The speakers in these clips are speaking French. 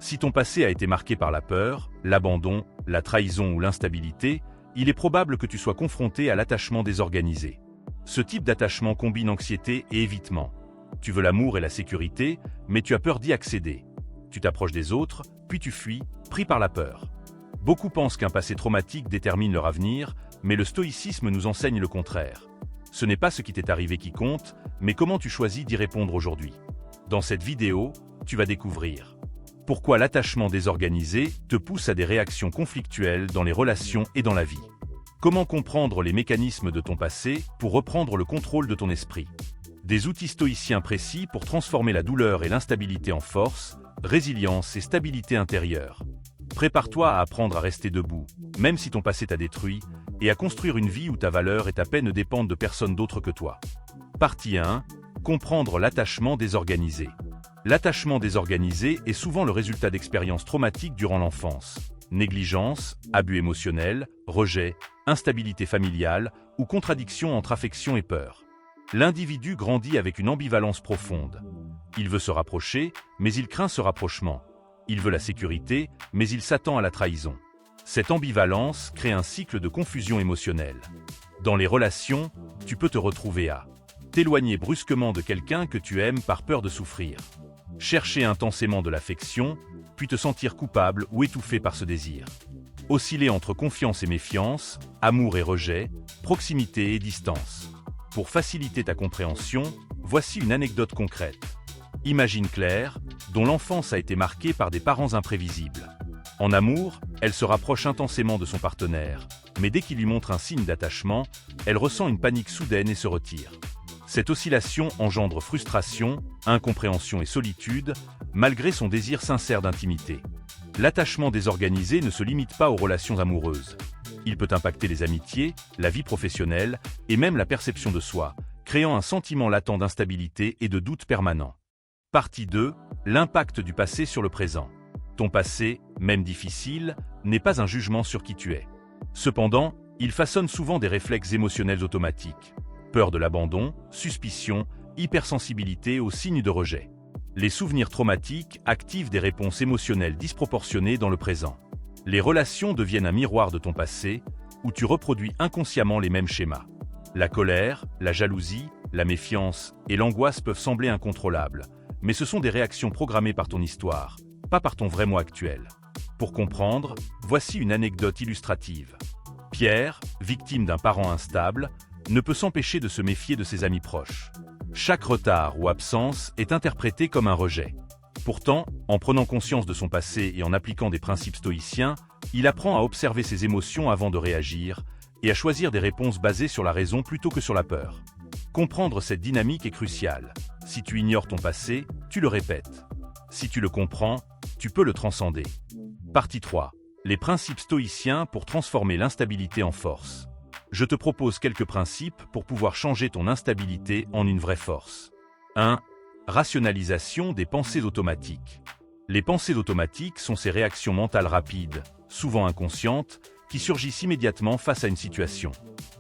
Si ton passé a été marqué par la peur, l'abandon, la trahison ou l'instabilité, il est probable que tu sois confronté à l'attachement désorganisé. Ce type d'attachement combine anxiété et évitement. Tu veux l'amour et la sécurité, mais tu as peur d'y accéder. Tu t'approches des autres, puis tu fuis, pris par la peur. Beaucoup pensent qu'un passé traumatique détermine leur avenir, mais le stoïcisme nous enseigne le contraire. Ce n'est pas ce qui t'est arrivé qui compte, mais comment tu choisis d'y répondre aujourd'hui. Dans cette vidéo, tu vas découvrir pourquoi l'attachement désorganisé te pousse à des réactions conflictuelles dans les relations et dans la vie. Comment comprendre les mécanismes de ton passé pour reprendre le contrôle de ton esprit. Des outils stoïciens précis pour transformer la douleur et l'instabilité en force, résilience et stabilité intérieure. Prépare-toi à apprendre à rester debout, même si ton passé t'a détruit, et à construire une vie où ta valeur et ta paix ne dépendent de personne d'autre que toi. Partie 1. Comprendre l'attachement désorganisé. L'attachement désorganisé est souvent le résultat d'expériences traumatiques durant l'enfance. Négligence, abus émotionnels, rejet, instabilité familiale ou contradiction entre affection et peur. L'individu grandit avec une ambivalence profonde. Il veut se rapprocher, mais il craint ce rapprochement. Il veut la sécurité, mais il s'attend à la trahison. Cette ambivalence crée un cycle de confusion émotionnelle. Dans les relations, tu peux te retrouver à t'éloigner brusquement de quelqu'un que tu aimes par peur de souffrir. Chercher intensément de l'affection, puis te sentir coupable ou étouffé par ce désir. Osciller entre confiance et méfiance, amour et rejet, proximité et distance. Pour faciliter ta compréhension, voici une anecdote concrète. Imagine Claire, dont l'enfance a été marquée par des parents imprévisibles. En amour, elle se rapproche intensément de son partenaire, mais dès qu'il lui montre un signe d'attachement, elle ressent une panique soudaine et se retire. Cette oscillation engendre frustration, incompréhension et solitude, malgré son désir sincère d'intimité. L'attachement désorganisé ne se limite pas aux relations amoureuses. Il peut impacter les amitiés, la vie professionnelle et même la perception de soi, créant un sentiment latent d'instabilité et de doute permanent. Partie 2. L'impact du passé sur le présent. Ton passé, même difficile, n'est pas un jugement sur qui tu es. Cependant, il façonne souvent des réflexes émotionnels automatiques. Peur de l'abandon, suspicion, hypersensibilité aux signes de rejet. Les souvenirs traumatiques activent des réponses émotionnelles disproportionnées dans le présent. Les relations deviennent un miroir de ton passé, où tu reproduis inconsciemment les mêmes schémas. La colère, la jalousie, la méfiance et l'angoisse peuvent sembler incontrôlables, mais ce sont des réactions programmées par ton histoire, pas par ton vrai moi actuel. Pour comprendre, voici une anecdote illustrative. Pierre, victime d'un parent instable, ne peut s'empêcher de se méfier de ses amis proches. Chaque retard ou absence est interprété comme un rejet. Pourtant, en prenant conscience de son passé et en appliquant des principes stoïciens, il apprend à observer ses émotions avant de réagir et à choisir des réponses basées sur la raison plutôt que sur la peur. Comprendre cette dynamique est crucial. Si tu ignores ton passé, tu le répètes. Si tu le comprends, tu peux le transcender. Partie 3. Les principes stoïciens pour transformer l'instabilité en force. Je te propose quelques principes pour pouvoir changer ton instabilité en une vraie force. 1. Rationalisation des pensées automatiques. Les pensées automatiques sont ces réactions mentales rapides, souvent inconscientes, qui surgissent immédiatement face à une situation.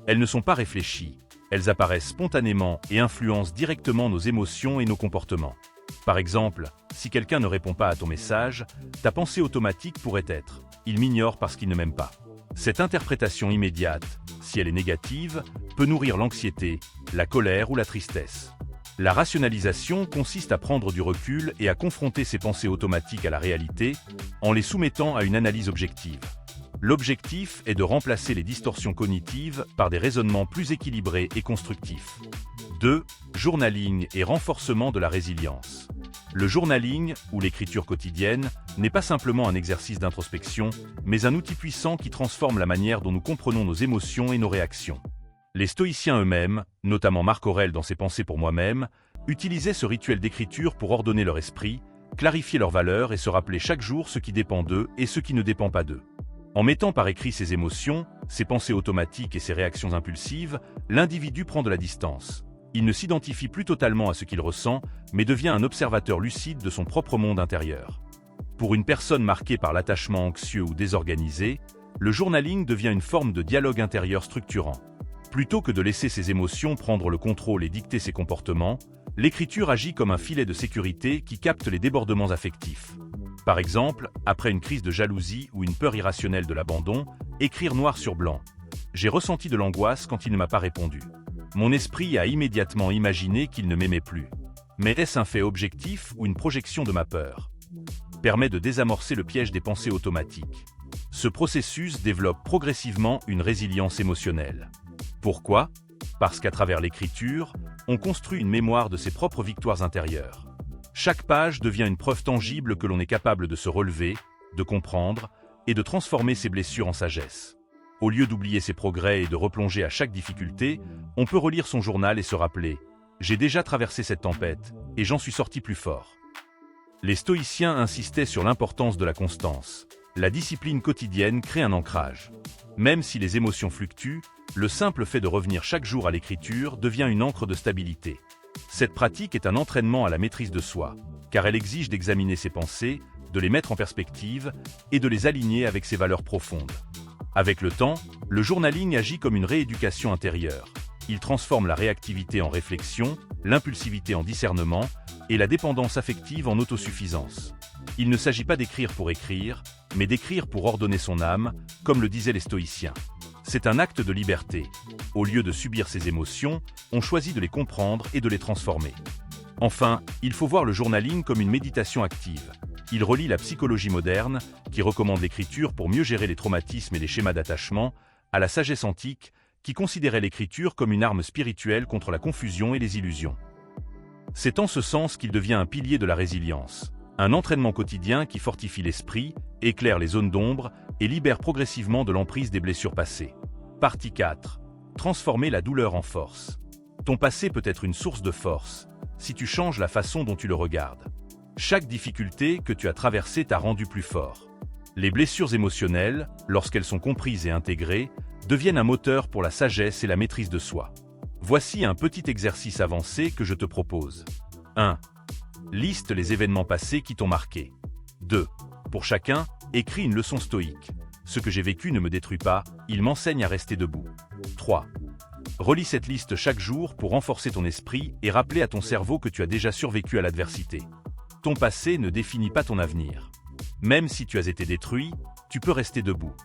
Elles ne sont pas réfléchies, elles apparaissent spontanément et influencent directement nos émotions et nos comportements. Par exemple, si quelqu'un ne répond pas à ton message, ta pensée automatique pourrait être « il m'ignore parce qu'il ne m'aime pas ». Cette interprétation immédiate, si elle est négative, peut nourrir l'anxiété, la colère ou la tristesse. La rationalisation consiste à prendre du recul et à confronter ces pensées automatiques à la réalité, en les soumettant à une analyse objective. L'objectif est de remplacer les distorsions cognitives par des raisonnements plus équilibrés et constructifs. 2. Journaling et renforcement de la résilience. Le journaling, ou l'écriture quotidienne, n'est pas simplement un exercice d'introspection, mais un outil puissant qui transforme la manière dont nous comprenons nos émotions et nos réactions. Les stoïciens eux-mêmes, notamment Marc Aurèle dans ses Pensées pour moi-même, utilisaient ce rituel d'écriture pour ordonner leur esprit, clarifier leurs valeurs et se rappeler chaque jour ce qui dépend d'eux et ce qui ne dépend pas d'eux. En mettant par écrit ses émotions, ses pensées automatiques et ses réactions impulsives, l'individu prend de la distance. Il ne s'identifie plus totalement à ce qu'il ressent, mais devient un observateur lucide de son propre monde intérieur. Pour une personne marquée par l'attachement anxieux ou désorganisé, le journaling devient une forme de dialogue intérieur structurant. Plutôt que de laisser ses émotions prendre le contrôle et dicter ses comportements, l'écriture agit comme un filet de sécurité qui capte les débordements affectifs. Par exemple, après une crise de jalousie ou une peur irrationnelle de l'abandon, écrire noir sur blanc. J'ai ressenti de l'angoisse quand il ne m'a pas répondu. Mon esprit a immédiatement imaginé qu'il ne m'aimait plus. Mais est-ce un fait objectif ou une projection de ma peur? Permet de désamorcer le piège des pensées automatiques. Ce processus développe progressivement une résilience émotionnelle. Pourquoi? Parce qu'à travers l'écriture, on construit une mémoire de ses propres victoires intérieures. Chaque page devient une preuve tangible que l'on est capable de se relever, de comprendre et de transformer ses blessures en sagesse. Au lieu d'oublier ses progrès et de replonger à chaque difficulté, on peut relire son journal et se rappeler « J'ai déjà traversé cette tempête et j'en suis sorti plus fort ». Les stoïciens insistaient sur l'importance de la constance. La discipline quotidienne crée un ancrage. Même si les émotions fluctuent, le simple fait de revenir chaque jour à l'écriture devient une ancre de stabilité. Cette pratique est un entraînement à la maîtrise de soi, car elle exige d'examiner ses pensées, de les mettre en perspective et de les aligner avec ses valeurs profondes. Avec le temps, le journaling agit comme une rééducation intérieure. Il transforme la réactivité en réflexion, l'impulsivité en discernement et la dépendance affective en autosuffisance. Il ne s'agit pas d'écrire pour écrire, mais d'écrire pour ordonner son âme, comme le disaient les stoïciens. C'est un acte de liberté. Au lieu de subir ses émotions, on choisit de les comprendre et de les transformer. Enfin, il faut voir le journaling comme une méditation active. Il relie la psychologie moderne, qui recommande l'écriture pour mieux gérer les traumatismes et les schémas d'attachement, à la sagesse antique, qui considérait l'écriture comme une arme spirituelle contre la confusion et les illusions. C'est en ce sens qu'il devient un pilier de la résilience. Un entraînement quotidien qui fortifie l'esprit, éclaire les zones d'ombre et libère progressivement de l'emprise des blessures passées. Partie 4. Transformer la douleur en force. Ton passé peut être une source de force, si tu changes la façon dont tu le regardes. Chaque difficulté que tu as traversée t'a rendu plus fort. Les blessures émotionnelles, lorsqu'elles sont comprises et intégrées, deviennent un moteur pour la sagesse et la maîtrise de soi. Voici un petit exercice avancé que je te propose. 1. Liste les événements passés qui t'ont marqué. 2. Pour chacun, écris une leçon stoïque. Ce que j'ai vécu ne me détruit pas, il m'enseigne à rester debout. 3. Relis cette liste chaque jour pour renforcer ton esprit et rappeler à ton cerveau que tu as déjà survécu à l'adversité. Ton passé ne définit pas ton avenir. Même si tu as été détruit, tu peux rester debout.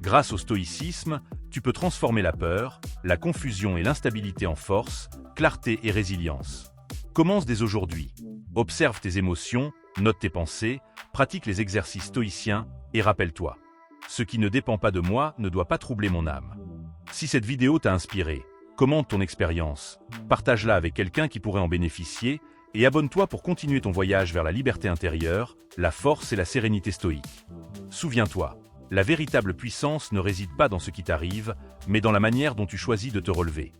Grâce au stoïcisme, tu peux transformer la peur, la confusion et l'instabilité en force, clarté et résilience. Commence dès aujourd'hui. Observe tes émotions, note tes pensées, pratique les exercices stoïciens et rappelle-toi. Ce qui ne dépend pas de moi ne doit pas troubler mon âme. Si cette vidéo t'a inspiré, commente ton expérience, partage-la avec quelqu'un qui pourrait en bénéficier et abonne-toi pour continuer ton voyage vers la liberté intérieure, la force et la sérénité stoïque. Souviens-toi, la véritable puissance ne réside pas dans ce qui t'arrive, mais dans la manière dont tu choisis de te relever.